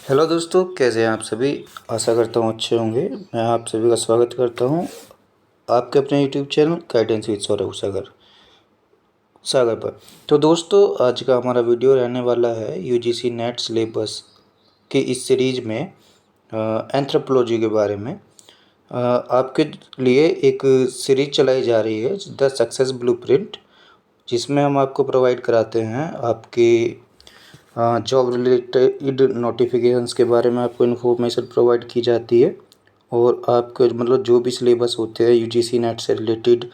Hello दोस्तों, कैसे हैं आप सभी। आशा करता हूँ अच्छे होंगे। मैं आप सभी का स्वागत करता हूँ आपके अपने YouTube channel guidance with Saurabh Sagar पर। तो दोस्तों, आज का हमारा वीडियो रहने वाला है यूजीसी नेट सिलेबस की इस सीरीज में एंथ्रोपोलॉजी के बारे में। आपके लिए एक सीरीज चलाई जा रही है द सक्सेस ब्लूप्रिंट, जिसमें हम आपको प्रोवाइड कराते हैं आपकी जॉब रिलेटेड नोटिफिकेशंस के बारे में आपको इन्फॉर्मेशन प्रोवाइड की जाती है। और आपके मतलब जो भी सिलेबस होते हैं यूजीसी नेट से रिलेटेड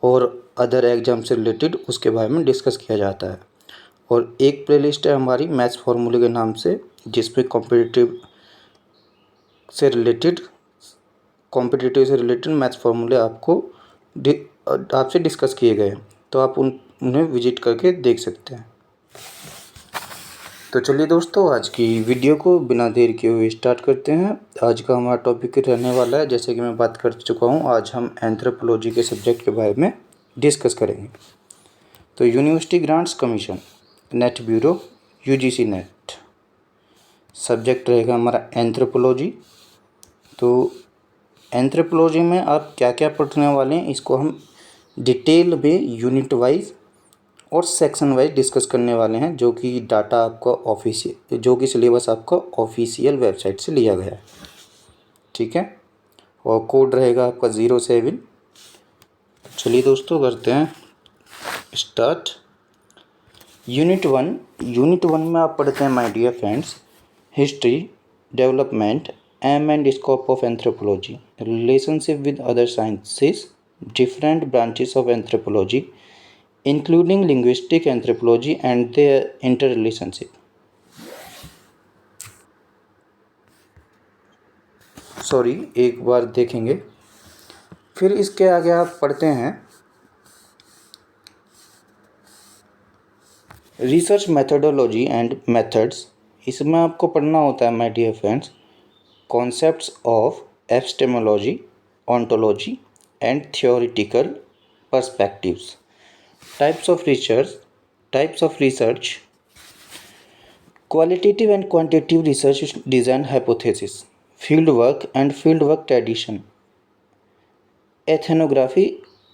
और अदर एग्ज़ाम से रिलेटेड, उसके बारे में डिस्कस किया जाता है। और एक प्लेलिस्ट है हमारी मैथ्स फार्मूले के नाम से, जिसमें से रिलेटेड कॉम्पिटिटिव से रिलेटेड मैथ्स फार्मूले आपसे डिस्कस किए गए हैं। तो आप उन्हें विजिट करके देख सकते हैं। तो चलिए दोस्तों, आज की वीडियो को बिना देर किए हुए स्टार्ट करते हैं। आज का हमारा टॉपिक रहने वाला है, जैसे कि मैं बात कर चुका हूँ, आज हम एंथ्रोपोलॉजी के सब्जेक्ट के बारे में डिस्कस करेंगे। तो university grants commission, net bureau, UGC net, subject रहेगा हमारा एंथ्रोपोलॉजी। तो एंथ्रोपोलॉजी में आप क्या क्या पढ़ने वाले हैं, इसको हम डिटेल में यूनिट वाइज और सेक्शन वाइज डिस्कस करने वाले हैं, जो कि डाटा आपका ऑफिशियल, जो कि सिलेबस आपका ऑफिशियल वेबसाइट से लिया गया है। ठीक है। और कोड रहेगा आपका 07। चलिए दोस्तों, करते हैं स्टार्ट। यूनिट वन में आप पढ़ते हैं my dear friends, history, development, aim and scope of anthropology, relationship with other sciences, different branches of anthropology including linguistic anthropology and their interrelationship. Sorry, एक बार देखेंगे। फिर इसके आगे आप पढ़ते हैं रिसर्च मेथोडोलॉजी एंड मेथड्स। इसमें आपको पढ़ना होता है my dear friends, concepts of epistemology, ontology and theoretical perspectives, types of research, qualitative and quantitative research design hypothesis, fieldwork and fieldwork tradition, ethnography,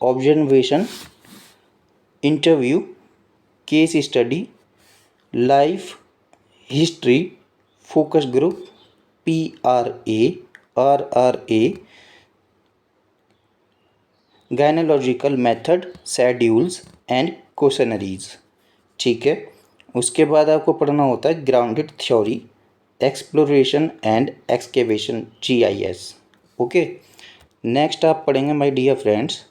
observation, interview, case study, life, history, focus group, PRA, RRA, gynecological method, schedules and questionnaires। ठीक है। उसके बाद आपको पढ़ना होता है grounded theory, exploration and excavation, GIS। Okay. Next आप पढ़ेंगे माय डियर फ्रेंड्स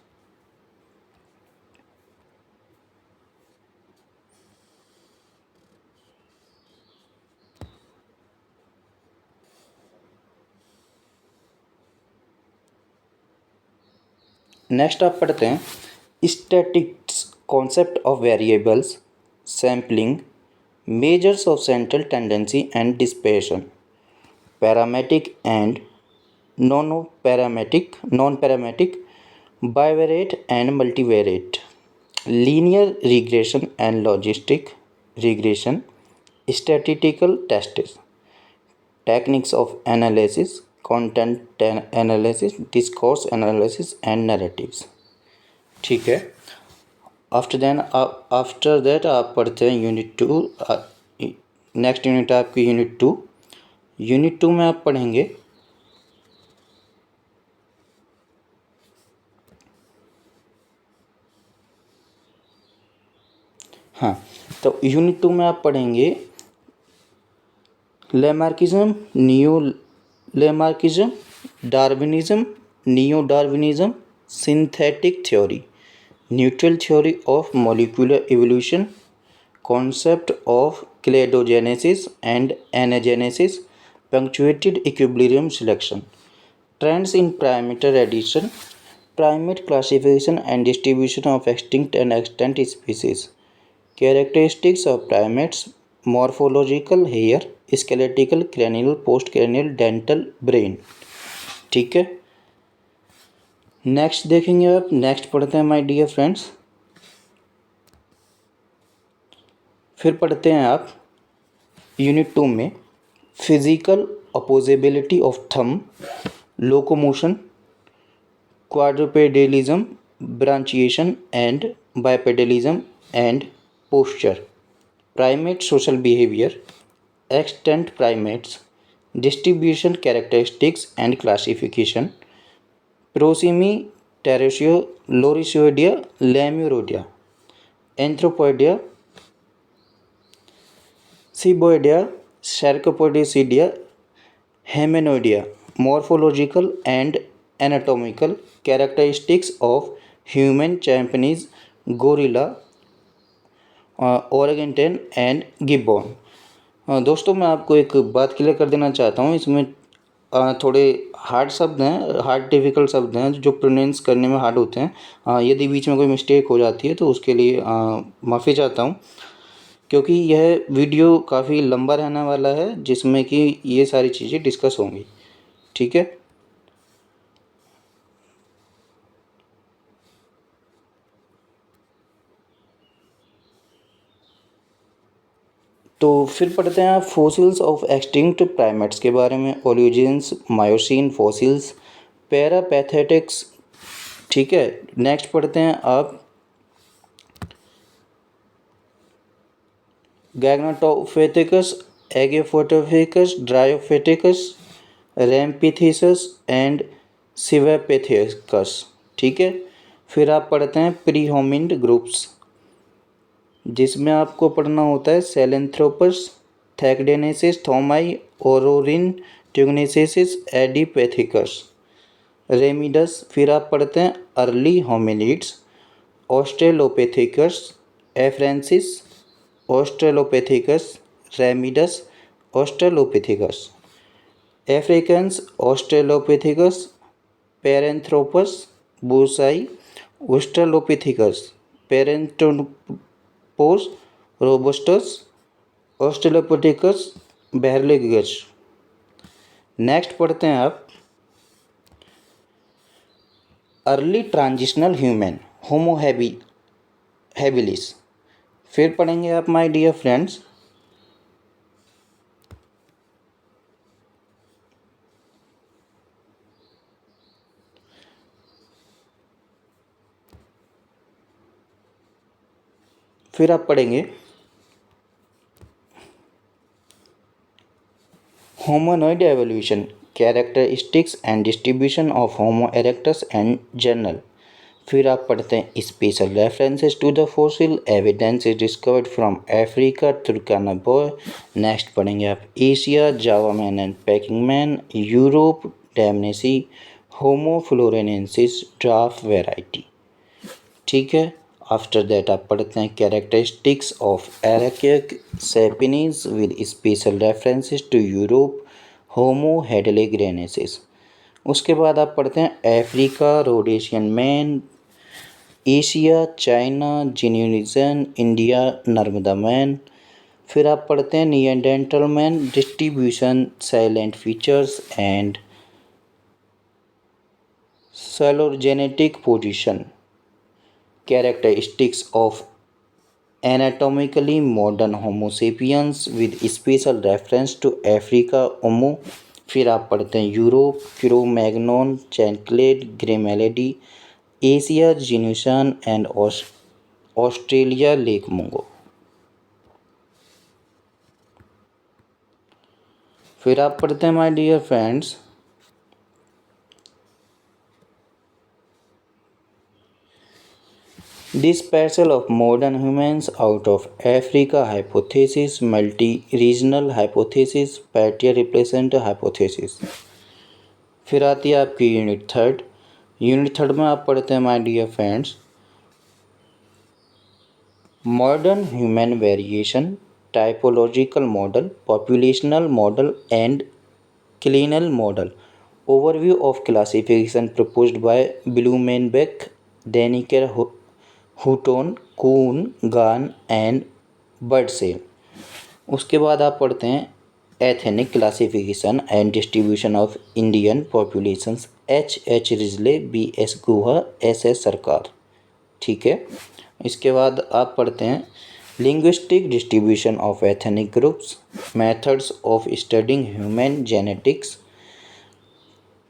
नेक्स्ट आप पढ़ते हैं statics, concept of variables, sampling, measures of central tendency and dispersion, parametric and non parametric, bivariate and multivariate, linear regression and logistic regression, statistical tests, techniques of analysis, content analysis, discourse analysis and narratives. ठीक है। After that आप पढ़ते हैं unit 2। Next unit आपकी unit to में आप पढ़ेंगे हाँ, तो यूनिट 2 में आप पढ़ेंगे Lamarckism, neo Lamarckism, Darwinism, neo Darwinism, synthetic theory, neutral theory of molecular evolution, concept of cladogenesis and anagenesis, punctuated equilibrium selection, trends in primate addition, primate classification and distribution of extinct and extant species, characteristics of primates, morphological hair, skeletal, cranial, postcranial, dental, brain। ठीक है। Next देखेंगे आप, next पढ़ते हैं my dear friends. फिर पढ़ते हैं आप यूनिट 2 में physical opposability of thumb, locomotion, quadrupedalism, branchiation and bipedalism and posture, primate social behavior, extant primates, distribution characteristics and classification, prosimy, pterosaur, lorisioidea, lemuroidea, anthropoidea, Ciboidea, Sarcopodicidia, Heminoidea, morphological and anatomical characteristics of human chimpanzee, gorilla, orangutan and gibbon। दोस्तों मैं आपको एक बात clear कर देना चाहता हूँ, इसमें थोड़े हार्ड शब्द हैं, हार्ड डिफ़िकल्ट शब्द हैं जो प्रोनाउंस करने में हार्ड होते हैं। यदि बीच में कोई मिस्टेक हो जाती है तो उसके लिए माफ़ी चाहता हूँ, क्योंकि यह वीडियो काफ़ी लंबा रहने वाला है जिसमें कि ये सारी चीज़ें डिस्कस होंगी। ठीक है, तो फिर पढ़ते हैं आप फॉसिल्स ऑफ एक्सटिंक्ट प्राइमेट्स के बारे में। ओलियोजेंस, मायोसिन फॉसिल्स, पैरापैथेटिक्स। ठीक है, नेक्स्ट पढ़ते हैं आप गैग्नाटोफेथिकस, एगियोफोटोफिकस, ड्रायोफेटिकस, रैम्पिथिसस एंड सिवेपेथिकस। ठीक है, फिर आप पढ़ते हैं प्री होमिनिड ग्रुप्स, जिसमें आपको पढ़ना होता है सेलेंथ्रोपस, थैक्डेनेसिस, थोमाई, ओरोरिन, ट्यूगनेसिस, एडिपेथिकस, रेमिडस। फिर आप पढ़ते हैं early hominids, Australopithecus, afarensis, Australopithecus, ramidus, Australopithecus, africanus, Australopithecus, Paranthropus, boisei, Australopithecus, Paranthropus, robustus, Australopithecus, bahrelghazali. Next पढ़ते हैं आप early transitional human, Homo habilis. फिर पढ़ेंगे आप माय डियर फ्रेंड्स फिर आप पढ़ेंगे hominoid evolution, characteristics and distribution of Homo erectus and general. फिर आप पढ़ते हैं special references to the fossil evidence is discovered from Africa, Turkana boy. Next पढ़ेंगे आप Asia, Java man and Peking man, Europe, Dmanisi, Homo floresiensis, dwarf variety. ठीक है, after that आप पढ़ते हैं characteristics of archaic sapiens with special references to Europe, Homo heidelbergensis. उसके बाद आप पढ़ते हैं Africa, Rhodesian man, Asia, China, Jinniushan, India, Narmada man. फिर आप पढ़ते हैं Neanderthal man, distribution, salient features and phylogenetic position, characteristics of anatomically modern Homo sapiens with special reference to Africa, Homo। फिर आप पढ़ते हैं Europe, Cro-Magnon, Chancelade, Grimaldi, Asia, Jinniushan and Australia, Lake Mungo. फिर आप पढ़ते हैं my dear friends dispersal of modern humans out of Africa hypothesis, multi-regional hypothesis, Patia replacement hypothesis। फिर आती है आपकी यूनिट थर्ड। यूनिट थर्ड में आप पढ़ते हैं my dear friends modern human variation, typological model, populational model and clinal model. Overview of classification proposed by Blumenbach, Deniker, Hooton, Coon, Garn and Birdsell. उसके बाद आप पढ़ते हैं ethnic classification and distribution of Indian populations, H Risley, BS Guha, SS Sarkar. ठीक है, इसके बाद आप पढ़ते हैं linguistic distribution of ethnic groups, methods of studying human genetics,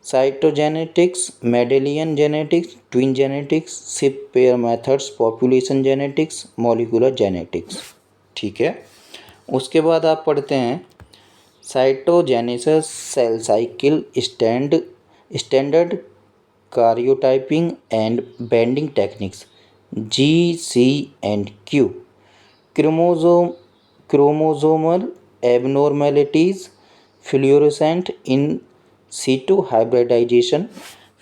cytogenetics, Mendelian genetics, twin genetics, ship pair methods, population genetics, molecular genetics। ठीक है। उसके बाद आप पढ़ते हैं cytogenesis, cell cycle, standard karyotyping and banding techniques, GC&Q, chromosomal abnormalities, fluorescent in situ hybridization.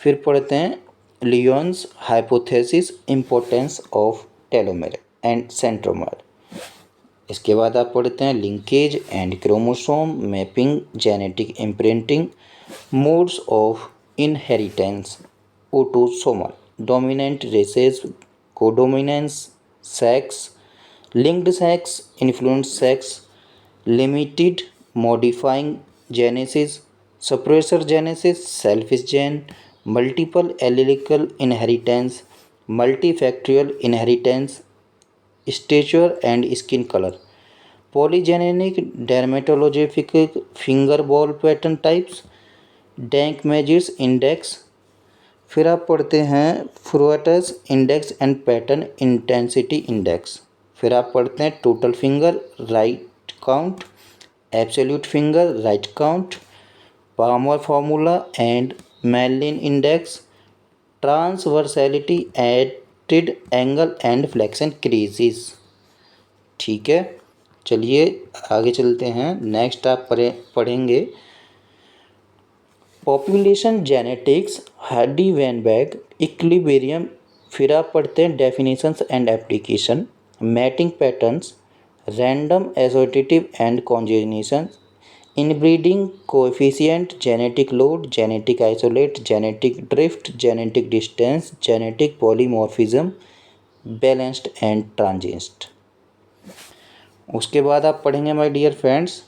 फिर पढ़ते हैं Lyon's hypothesis, importance of telomere and centromere. इसके बाद आप पढ़ते हैं linkage and chromosome mapping, genetic imprinting, modes of inheritance, autosomal dominant recessive, codominance, sex, linked sex, influence sex, limited modifying genes, suppressor genes, selfish gene, multiple allelic inheritance, multifactorial inheritance, stature and skin colour, polygenetic डर्मेटोलॉजिक finger ball pattern types, Dankmeijer's index. फिर आप पढ़ते हैं Furuhata's index and pattern intensity index. फिर आप पढ़ते हैं total finger ridge count, absolute finger ridge count, palmar formula and main line index, transversality atd angle and flexion creases. ठीक है। चलिए आगे चलते हैं। नेक्स्ट आप पढ़ेंगे population genetics, Hardy Weinberg, equilibrium. फिर आप पढ़ते हैं definitions and application, mating patterns, random associative and consanguinity, inbreeding coefficient, genetic load, genetic isolate, genetic drift, genetic distance, genetic polymorphism, balanced and transient. उसके बाद आप पढ़ेंगे my dear friends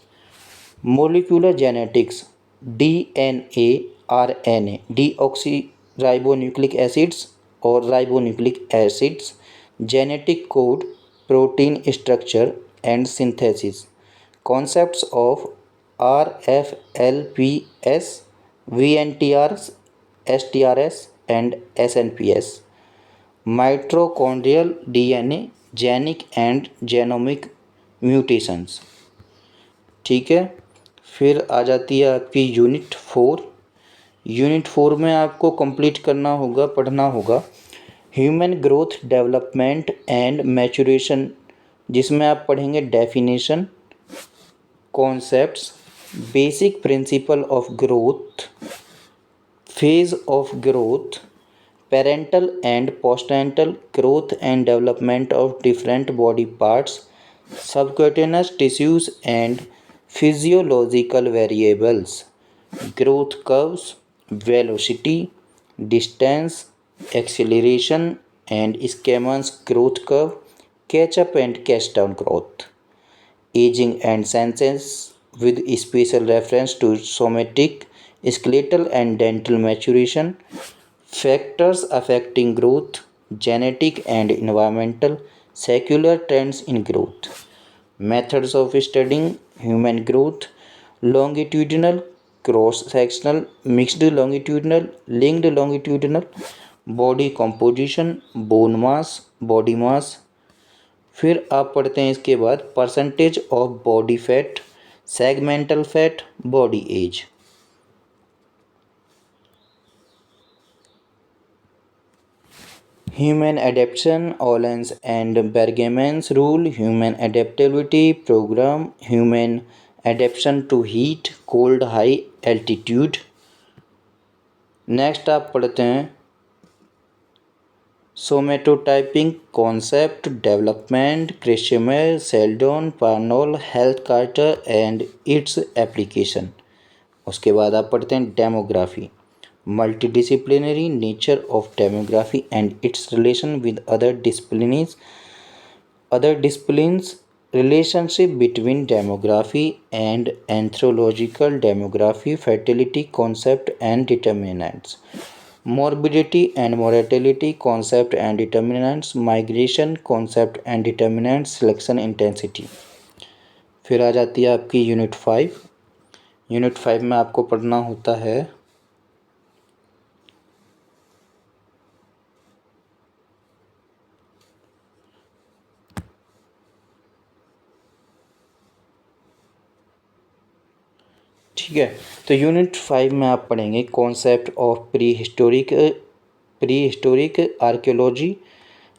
molecular genetics, DNA, RNA, deoxyribonucleic acids और ribonucleic acids, genetic code, protein structure and synthesis, concepts of RFLPS, VNTRs, STRS and SNPS, mitochondrial DNA, genic and genomic mutations. ठीक है। फिर आ जाती है आपकी unit 4। Unit 4 में आपको कंप्लीट करना होगा, पढ़ना होगा human growth, development and maturation, जिसमें आप पढ़ेंगे definition, concepts, basic principle of growth, phase of growth, prenatal and postnatal growth and development of different body parts, subcutaneous tissues and physiological variables, growth curves, velocity, distance, acceleration and Scammon's growth curve, catch up and catch down growth, aging and senescence with special reference to somatic, skeletal and dental maturation, factors affecting growth, genetic and environmental, secular trends in growth, methods of studying human growth, longitudinal, cross-sectional, mixed longitudinal, linked longitudinal, body composition, bone mass, body mass। फिर आप पढ़ते हैं इसके बाद percentage of body fat, segmental fat, body age. Human adaptation, Allen's and Bergmann's rule, human adaptability programme, human adaptation to heat, cold, high altitude. Next आप पढ़ते हैं somatotyping concept, development, Kretschmer, Sheldon, Parnell, Heath Carter and its application. उसके बाद आप पढ़ते हैं demography, multidisciplinary nature of demography and its relation with other disciplines, relationship between demography and anthropological demography, fertility concept and determinants, morbidity and mortality concept and determinants, migration concept and determinants, selection intensity। फिर आ जाती है आपकी unit 5। Unit 5 में आपको पढ़ना होता है ठीक है। तो यूनिट 5 में आप पढ़ेंगे concept of prehistoric archaeology,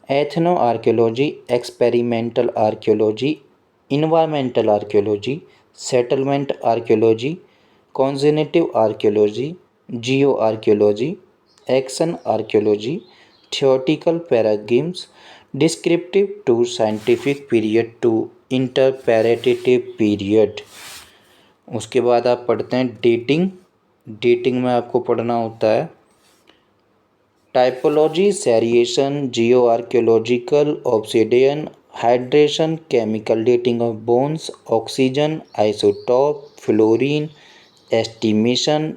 ethno archaeology, experimental archaeology, environmental archaeology, settlement archaeology, cognitive archaeology, geo archaeology, action archaeology, theoretical paradigms, descriptive to scientific period to interpretive period. उसके बाद आप पढ़ते हैं डेटिंग। डेटिंग में आपको पढ़ना होता है typology, seriation, geo archaeological obsidian, hydration, chemical dating of bones, oxygen, isotope, fluorine, estimation,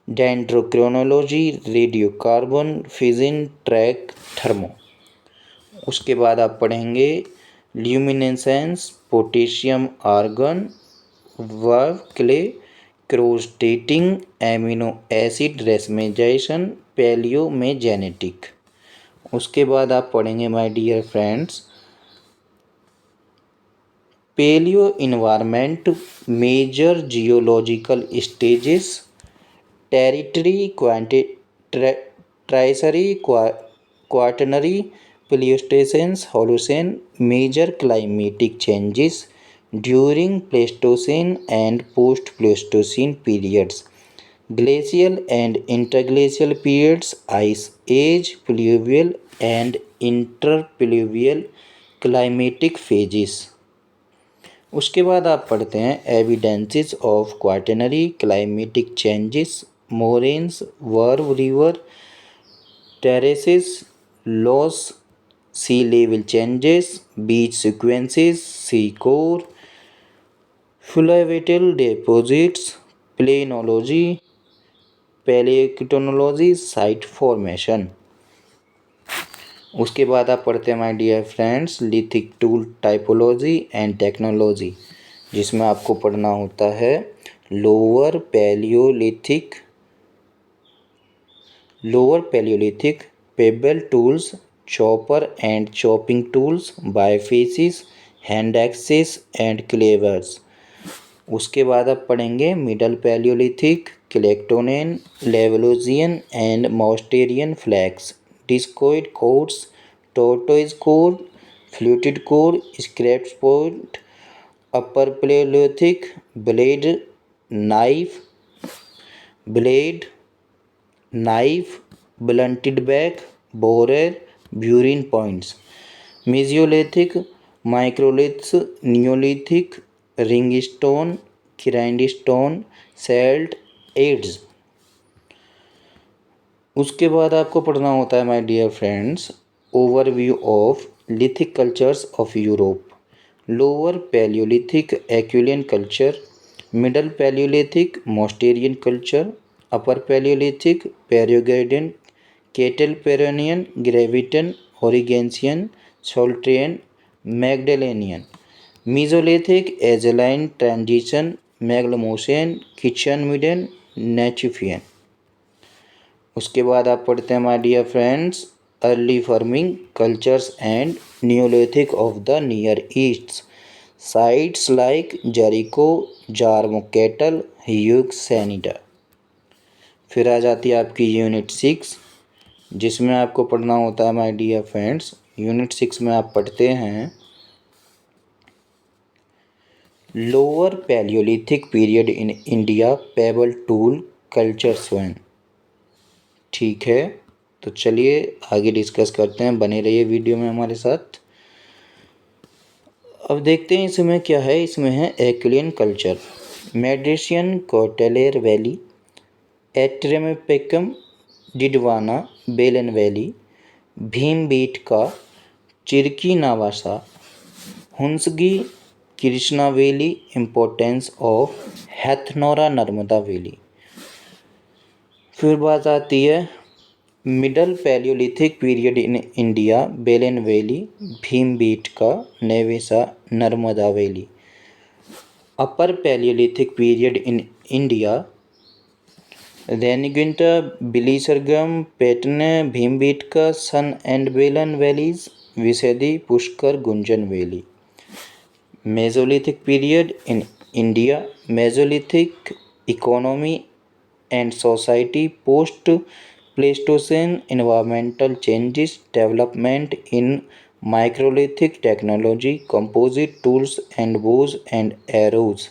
dendrochronology, radiocarbon, fission, track, thermo. उसके बाद आप पढ़ेंगे luminescence, potassium argon, varve clay, cross dating, amino acid racemization, palaeo में जेनेटिक। उसके बाद आप पढ़ेंगे my dear friends palaeo environment, major geological stages, territory tertiary quaternary, Pleistocene, Holocene, major climatic changes during Pleistocene and post Pleistocene periods, glacial and interglacial periods, ice age, pluvial and interpluvial climatic phases। उसके बाद आप पढ़ते हैं evidences of quaternary climatic changes, moraines, varve river terraces, loess, sea level changes, beach sequences, sea core, fluvial deposits, palynology, palaeotectonology, site formation. उसके बाद आप पढ़ते हैं my dear friends lithic tool typology and technology, जिसमें आपको पढ़ना होता है lower palaeolithic pebble tools, chopper and chopping tools, bifaces, hand axes and cleavers. उसके बाद आप पढ़ेंगे middle palaeolithic, Clactonian, Levalloisian and Mousterian flakes, discoid course, tortoise core, fluted core, scraper point, upper palaeolithic, blade knife, blunted back, borer, burin points, mesolithic, microliths, neolithic, ring stone, grindstone, celt, adzes. उसके बाद आपको पढ़ना होता है my dear friends overview of lithic cultures of Europe, lower palaeolithic Acheulian culture, middle palaeolithic Mousterian culture, upper palaeolithic Perigordian, Chatelperronian, Gravettian, Aurignacian, Solutrean, Magdalenian, mesolithic Azilian transition, Maglemosian, kitchen midden, Natufian. उसके बाद आप पढ़ते हैं my dear friends early farming cultures and neolithic of the Near East, sites like Jericho, Jarmo Catal, ह्यूक्सेनिडा। फिर आ जाती है आपकी यूनिट 6, जिसमें आपको पढ़ना होता है माय डियर फ्रेंड्स यूनिट 6 में आप पढ़ते हैं lower Palaeolithic period in India, payable tool culture swan. ठीक है, तो चलिए आगे डिस्कस करते हैं, बने रहिए वीडियो में हमारे साथ। अब देखते हैं इसमें क्या है। इसमें है Acheulian culture, Madrasian Kortallayar valley, Attirampakkam, Didwana, Belan valley, Bhimbetka, Chirki Nevasa, Hunsgi, Krishna valley, importance of Hathnora Narmada valley. फिर बात आती है middle palaeolithic period in India, Belan valley, Bhimbetka, Nevasa, Narmada valley. Upper palaeolithic period in India, Renigunta, Billasurgam, Patne, Bhimbetka, Son and Belan valleys, Visadi, Pushkar, Gunjan valley. Mesolithic period in India, mesolithic economy and society, post Pleistocene, environmental changes, development in microlithic technology, composite tools and bows and arrows.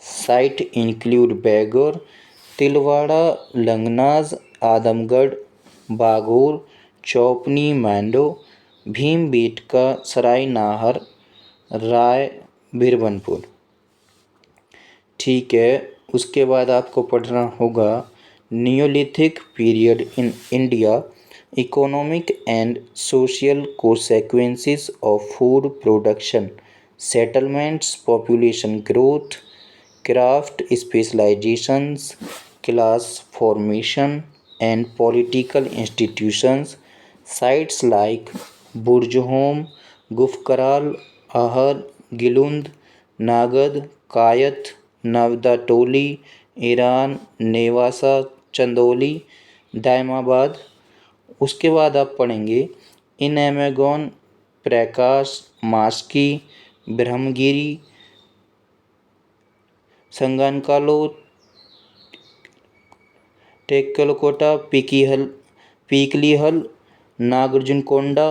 Site include Bagur, Tilwara, Langnaz, Adamgarh, Bagur, Chopni, Mando, Bhimbetka, Sarai Nahar, राय, बिरबनपुर। ठीक है, उसके बाद आपको पढ़ना होगा Neolithic period in India, economic and social consequences of food production, settlements, population growth, craft specialisations, class formation and political institutions. Sites like Burzahom, Gufkral, आहर, गिलुंद, नागद, कायत, नवदा टोली, Iran, Nevasa, Chandauli, Daimabad. उसके बाद आप पढ़ेंगे इन एमेगॉन, प्रकाश, मास्की, ब्रह्मगिरी, संगनकालो, टेक्कलकोटा, पीकलीहल, नागार्जुनकोंडा,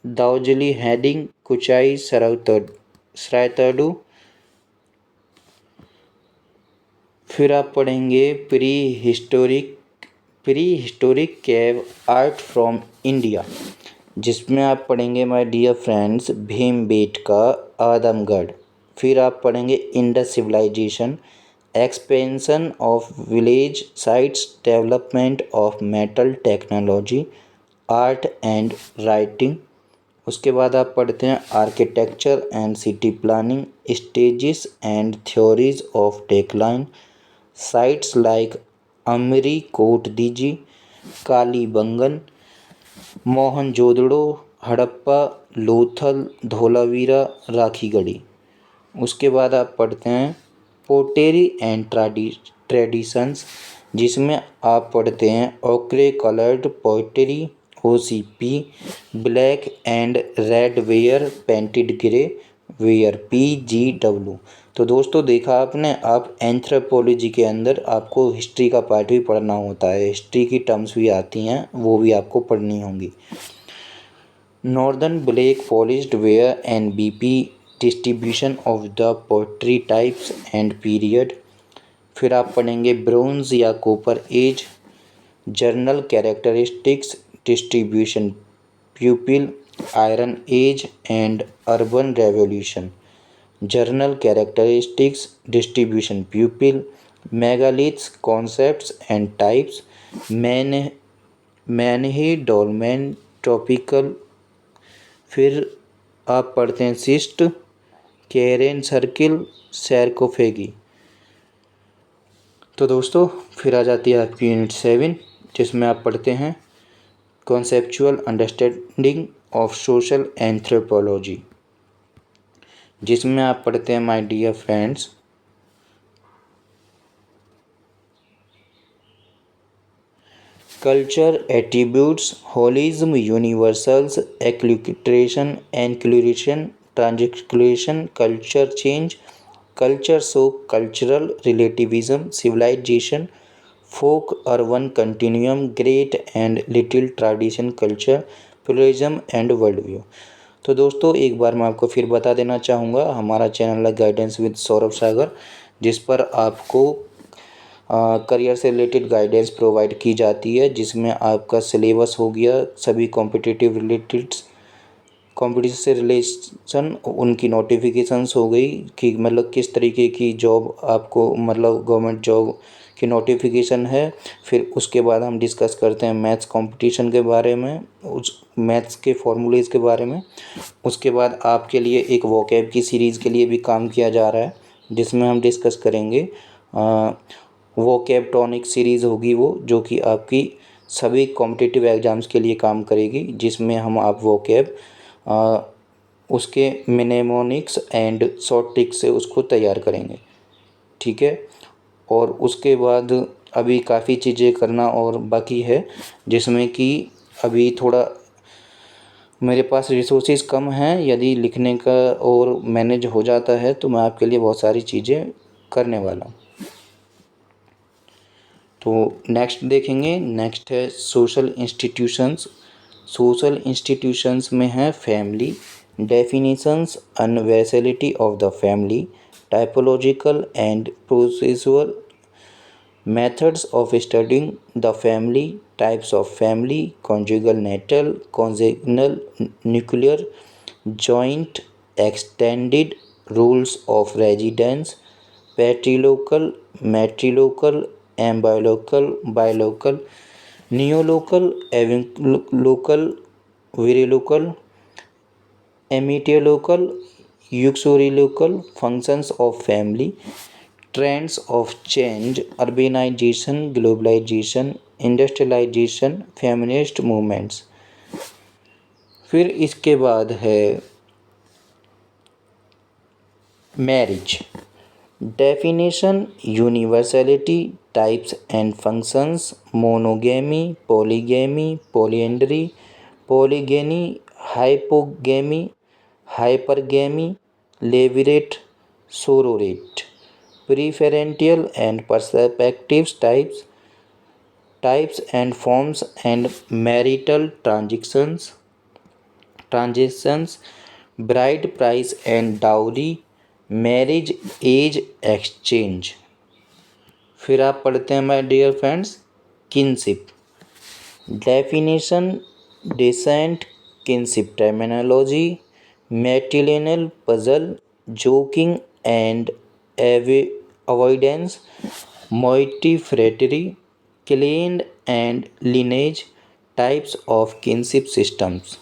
दाउजली, हेडिंग, कुचाई, सरायतडू। फिर आप पढ़ेंगे pre historic cave art from India, जिसमें आप पढ़ेंगे my dear friends Bhimbetka, Adamgarh. फिर आप पढ़ेंगे Indus civilization, expansion of village sites, development of metal technology, art and writing. उसके बाद आप पढ़ते हैं architecture and city planning, stages and theories of decline, sites like Amri Kot Diji, Kalibangan, Mohenjodaro, Harappa, Lothal, Dholavira, Rakhigarhi. उसके बाद आप पढ़ते हैं पोटेरी एंड ट्रेडिशंस, जिसमें आप पढ़ते हैं ochre coloured pottery, OCP, black and red ware, painted grey ware, PGW। तो दोस्तों देखा आपने, आप एंथ्रोपोलॉजी के अंदर आपको हिस्ट्री का पार्ट भी पढ़ना होता है, हिस्ट्री की टर्म्स भी आती हैं, वो भी आपको पढ़नी होंगी। Northern black polished ware, NBP, distribution of the pottery types and period. फिर आप पढ़ेंगे ब्रोंज या copper age, general characteristics, distribution pupil, iron age and urban revolution, general characteristics, distribution pupil, megaliths, concepts and types, menhir dolmen, tropical. फिर आप पढ़ते हैं cyst, Karen circle, सैरकोफेगी। तो दोस्तों फिर आ जाती है आपकी यूनिट 7, जिसमें आप पढ़ते हैं conceptual understanding of social anthropology, जिसमें आप पढ़ते हैं my dear friends culture, attributes, holism, universals, acculturation, enculturation, transculturation, culture change, culture shock, cultural relativism, civilization, folk urban continuum, great and little tradition, culture pluralism and world view. तो दोस्तों एक बार मैं आपको फिर बता देना चाहूँगा, हमारा चैनल है गाइडेंस विद सौरभ सागर, जिस पर आपको करियर से रिलेटेड गाइडेंस प्रोवाइड की जाती है, जिसमें आपका सिलेबस हो गया, सभी कॉम्पिटिटिव रिलेटेड कॉम्पिटिशन से रिलेशन उनकी नोटिफिकेशंस हो गई कि मतलब किस तरीके की जॉब आपको मतलब गवर्नमेंट जॉब की नोटिफिकेशन है। फिर उसके बाद हम डिस्कस करते हैं मैथ्स कंपटीशन के बारे में, उस मैथ्स के फॉर्मूलेज़ के बारे में। उसके बाद आपके लिए एक वोकैब की सीरीज़ के लिए भी काम किया जा रहा है, जिसमें हम डिस्कस करेंगे वोकैब टॉनिक सीरीज़ होगी वो, जो कि आपकी सभी कॉम्पिटिटिव एग्ज़ाम्स के लिए काम करेगी, जिसमें हम आप वोकैब उसके मिनेमोनिक्स एंड शॉर्ट ट्रिक्स से उसको तैयार करेंगे। ठीक है। और उसके बाद अभी काफ़ी चीज़ें करना और बाकी है, जिसमें कि अभी थोड़ा मेरे पास रिसोर्सेज कम हैं। यदि लिखने का और मैनेज हो जाता है तो मैं आपके लिए बहुत सारी चीज़ें करने वाला हूँ। तो नेक्स्ट देखेंगे। नेक्स्ट है सोशल इंस्टीट्यूशंस। सोशल इंस्टीट्यूशंस में है family, definitions, universality of the family, typological and processual methods of studying the family, types of family, conjugal natal, consanguineal, nuclear, joint, extended, rules of residence, patrilocal, matrilocal, ambilocal, bilocal, neolocal, avilocal, virilocal, amityolocal, uxorilocal, functions of family, trends of change, urbanization, globalization, industrialization, feminist movements. फिर इसके बाद है marriage, definition, universality, types and functions, monogamy, polygamy, polyandry, polygyny, hypogamy, hypergamy, levirate, sororate, preferential and perspective types and forms and marital transactions, bride price and dowry, marriage age exchange। फिर आप पढ़ते हैं my dear friends kinship, definition, descent, kinship terminology, matrilineal puzzle, joking and avoidance, moiety phratry, clan and lineage, types of kinship systems.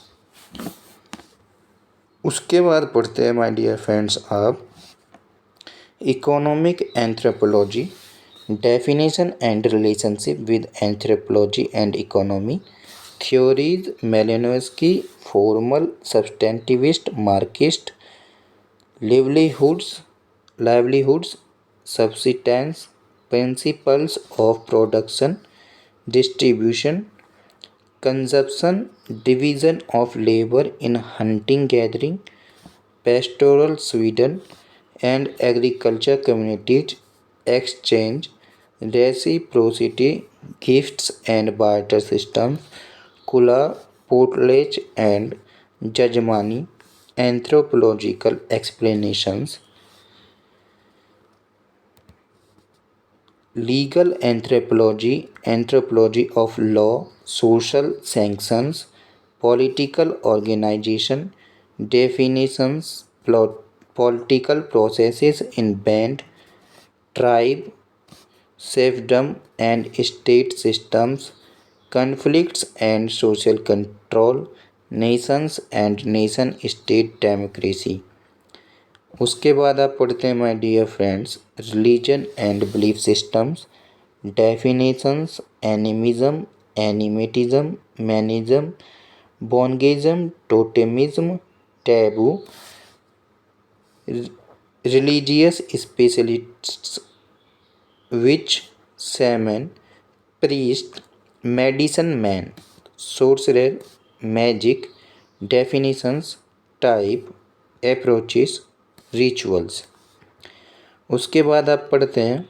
उसके बाद पढ़ते हैं my dear friends आप economic anthropology, definition and relationship with anthropology and economy, theories Malinowski, formal substantivist, Marxist, livelihoods, subsistence, principles of production, distribution, consumption, division of labor in hunting gathering, pastoral Sweden and agriculture communities, exchange, reciprocity, gifts and barter systems, kula, portlage and jajmani, anthropological explanations, legal anthropology, anthropology of law, social sanctions, political organization, definitions, political processes in band, tribe, serfdom and state systems, conflicts and social control, nations and nation state democracy। उसके बाद आप पढ़ते हैं my dear friends religion and belief systems, definitions, animism, animatism, manism, bongaism, totemism, taboo, religious specialists, witch, shaman, priest, medicine man, sorcerer, magic, definitions, type, approaches, rituals. उसके बाद आप पढ़ते हैं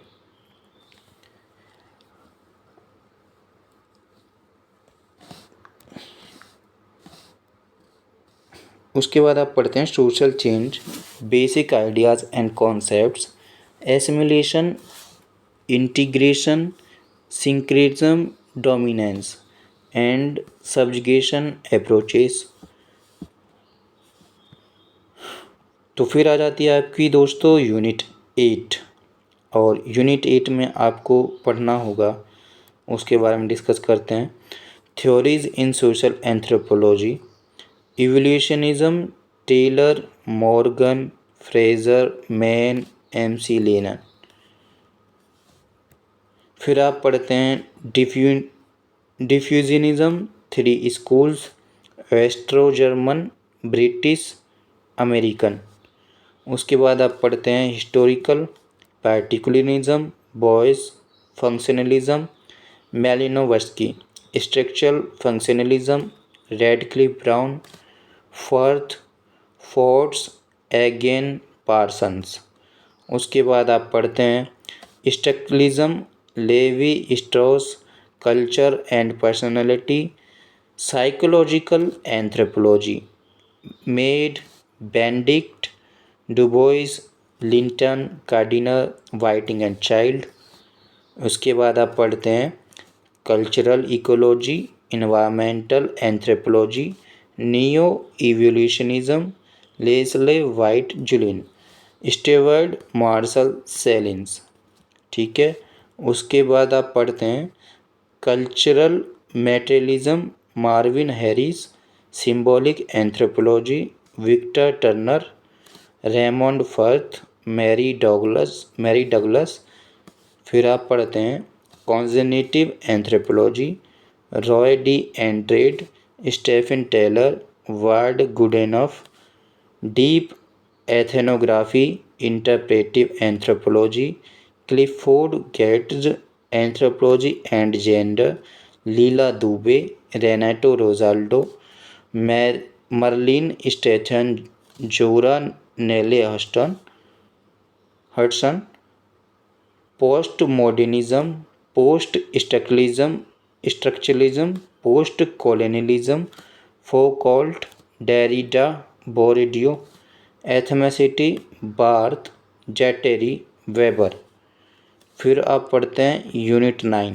social change, basic ideas and concepts, assimilation, integration, syncretism, dominance and subjugation approaches. तो फिर आ जाती है आपकी दोस्तों यूनिट 8, और यूनिट 8 में आपको पढ़ना होगा, उसके बारे में डिस्कस करते हैं। Theories in social anthropology, evolutionism, Tylor, Morgan, Frazer, Maine, MC Lennan. फिर आप पढ़ते हैं diffusionism, 3 schools, Austro German, British, American. उसके बाद आप पढ़ते हैं historical, particularism, Boas, functionalism, Malinowski, structural functionalism, Radcliffe Brown, Firth, Fortes, Eggan, Parsons. उसके बाद आप पढ़ते हैं structuralism, Levi Strauss, culture and personality, psychological anthropology, Mead, Benedict, DuBois, Linton, Kardiner, Whiting and child. उसके बाद आप पढ़ते हैं cultural ecology, environmental anthropology, neo evolutionism, Leslie White Julian, Steward Marshall Sahlins. ठीक है। उसके बाद आप पढ़ते हैं cultural materialism, Marvin Harris, symbolic anthropology, Victor Turner, Raymond Firth, Mary Douglas. फिर आप पढ़ते हैं cognitive anthropology, Roy D'Andrade, Stephen Tyler, Ward Goodenough, deep ethnography, interpretive anthropology, Clifford Geertz, anthropology and gender, Leela Dube, Renato Rosaldo, Marilyn Strathern, Zora Neale Hurston, post modernism, post structuralism, post colonialism, Foucault, Derrida, बोर्डियो, एथमेसिटी, birth, जेटेरी, weber. फिर आप पढ़ते हैं unit 9,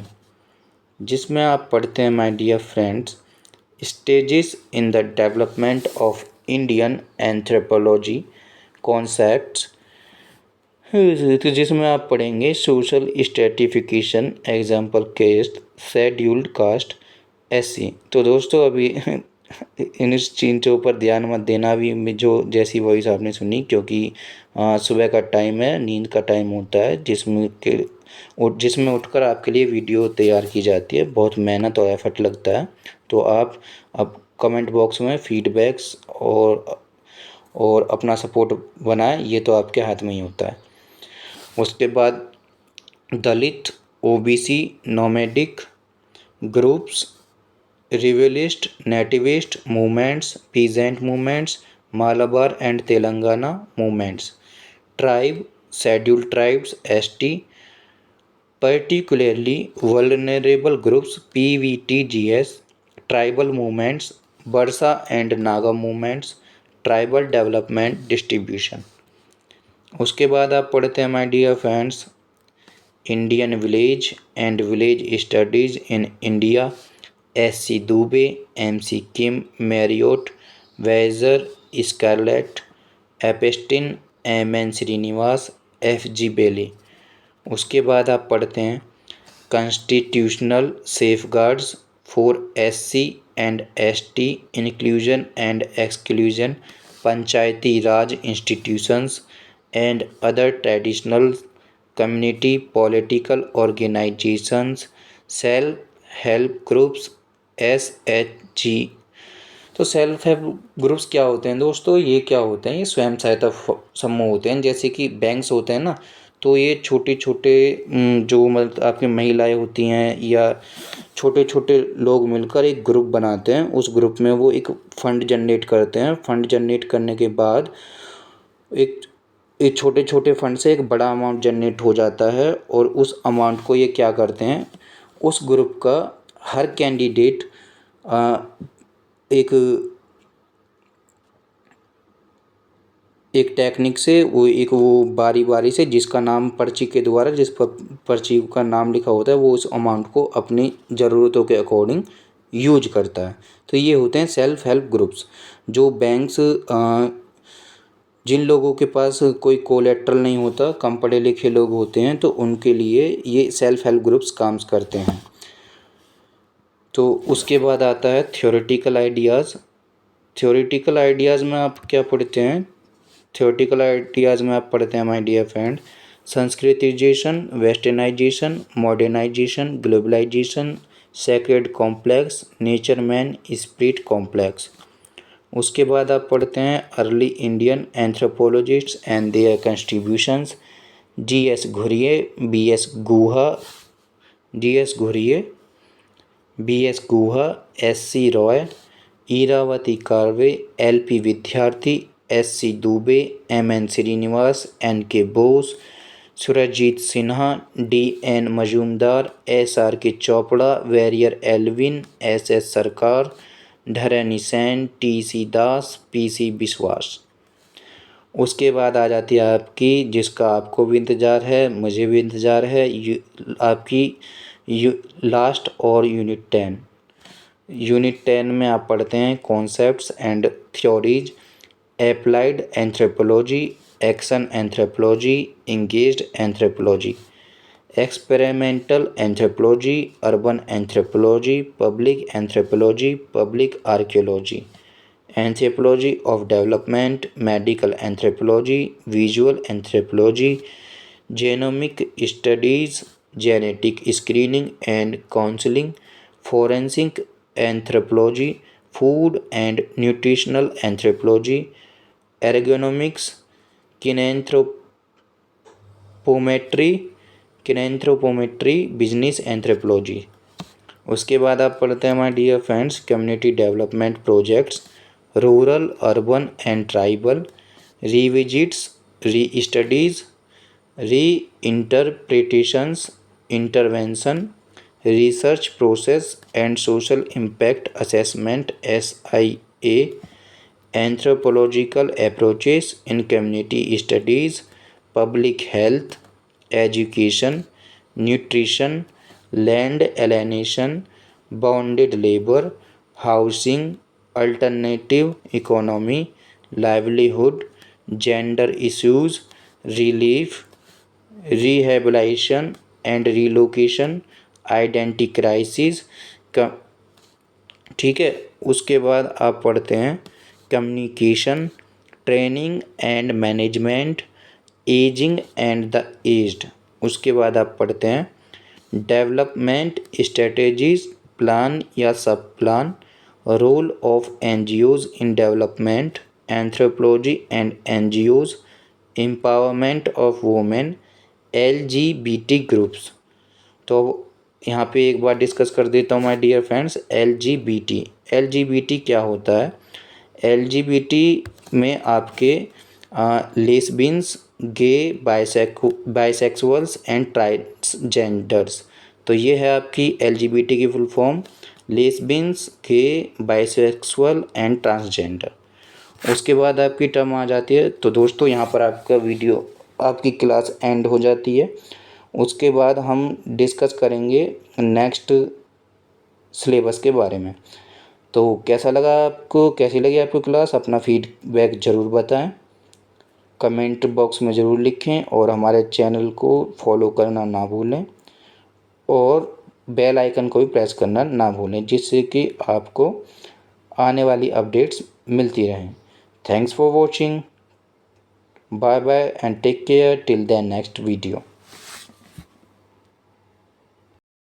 जिसमें आप पढ़ते हैं my dear friends stages in the development of Indian anthropology concepts. तो जिसमें आप पढ़ेंगे social stratification, example caste, scheduled caste, SC। तो दोस्तों अभी इन चीज़ों पर ध्यान मत देना अभी जो जैसी वॉइस आपने सुनी, क्योंकि सुबह का टाइम है, नींद का टाइम होता है, जिसमें उठकर आपके लिए वीडियो तैयार की जाती है। बहुत मेहनत और एफर्ट लगता है। तो आप अब कमेंट बॉक्स में फीडबैक्स और अपना सपोर्ट बनाएं, ये तो आपके हाथ में ही होता है। उसके बाद Dalit, OBC, nomadic groups, revivalist, nativist movements, peasant movements, Malabar and Telangana movements, tribe, scheduled tribes, ST, particularly vulnerable groups, PVTGS, tribal movements, Barsa and Naga movements, tribal development distribution। उसके बाद आप पढ़ते हैं my dear friends Indian village and village studies in India, SC Dube, MC Kim, Marriott, Wiser, Scarlett, Epstein, MN Srinivas, FG Bailey. उसके बाद आप पढ़ते हैं constitutional safeguards for SC and ST, inclusion and exclusion, panchayati raj institutions and other traditional community political organizations, self help groups, SHG। तो self help groups क्या होते हैं दोस्तों? ये क्या होते हैं? ये स्वयं सहायता समूह होते हैं। जैसे कि बैंक्स होते हैं ना, तो ये छोटे छोटे जो मतलब आपकी महिलाएं होती हैं या छोटे छोटे लोग मिलकर एक ग्रुप बनाते हैं। उस ग्रुप में वो एक फ़ंड जनरेट करते हैं। फ़ंड जनरेट करने के बाद एक छोटे छोटे फंड से एक बड़ा अमाउंट जनरेट हो जाता है, और उस अमाउंट को ये क्या करते हैं, उस ग्रुप का हर कैंडिडेट एक टेक्निक से वो बारी बारी से जिसका नाम पर्ची के द्वारा जिस पर्ची का नाम लिखा होता है वो उस अमाउंट को अपनी ज़रूरतों के अकॉर्डिंग यूज करता है। तो ये होते हैं सेल्फ हेल्प ग्रुप्स। जो बैंक्स जिन लोगों के पास कोई कोलेट्रल नहीं होता, कम पढ़े लिखे लोग होते हैं, तो उनके लिए ये सेल्फ हेल्प ग्रुप्स काम करते हैं। तो उसके बाद आता है थ्योरेटिकल आइडियाज़। थ्योरेटिकल आइडियाज़ में आप क्या पढ़ते हैं? थ्योरेटिकल आइडियाज़ में आप पढ़ते हैं my dear friend Sanskritization, westernization, modernization, globalization, sacred complex, nature man spirit complex. उसके बाद आप पढ़ते हैं early Indian anthropologists and their contributions, G S. Ghurye, B S. Guha, G S. Ghurye, B S. Guha, S C. Roy, Irawati Karve, L P. Vidyarthi, S C. Dube, M N. Srinivas, N K. Bose, Surajit Sinha, D N. Majumdar, S R K. Chopra, Verrier Elwin, S S. Sarkar, Dharani Sen, TC. Das, PC. विश्वास। उसके बाद आ जाती है आपकी, जिसका आपको भी इंतज़ार है, मुझे भी इंतज़ार है, आपकी लास्ट और यूनिट 10। यूनिट 10 में आप पढ़ते हैं concepts and theories, applied anthropology, action anthropology, engaged anthropology, experimental anthropology, urban anthropology, public anthropology, public archaeology, anthropology of development, medical anthropology, visual anthropology, genomic studies, genetic screening and counselling, forensic anthropology, food and nutritional anthropology, ergonomics, kinanthropometry, business anthropology. उसके बाद आप पढ़ते हैं my dear friends community development projects, rural, urban and tribal, revisits, re studies, re interpretations, intervention, research process and social impact assessment, SIA, anthropological approaches in community studies, public health, education, nutrition, land alienation, bonded labour, housing, alternative economy, livelihood, gender issues, relief, rehabilitation and relocation, identity crisis. ठीक है। उसके बाद आप पढ़ते हैं communication, training and management, ageing and the aged. उसके बाद आप पढ़ते हैं डेवलपमेंट स्ट्रेटेजीज, प्लान या sub plan, role of NGOs in development, anthropology and NGOs, empowerment of women, LGBT groups. तो यहाँ पे एक बार डिस्कस कर देता हूँ माय डियर फ्रेंड्स, LGBT क्या होता है। LGBT में आपके lesbians, gay, bisexuals and transgenders. तो ये है आपकी LGBT की full form, lesbians, gay, bisexual and transgender. उसके बाद आपकी टर्म आ जाती है। तो दोस्तों यहाँ पर आपका वीडियो, आपकी क्लास एंड हो जाती है। उसके बाद हम डिस्कस करेंगे नेक्स्ट सिलेबस के बारे में। तो कैसा लगा आपको, कैसी लगी आपको क्लास, अपना फीडबैक ज़रूर बताएं, कमेंट बॉक्स में ज़रूर लिखें और हमारे चैनल को फॉलो करना ना भूलें और बेल आइकन को भी प्रेस करना ना भूलें, जिससे कि आपको आने वाली अपडेट्स मिलती रहें। Thanks for watching, bye bye and take care till the next video.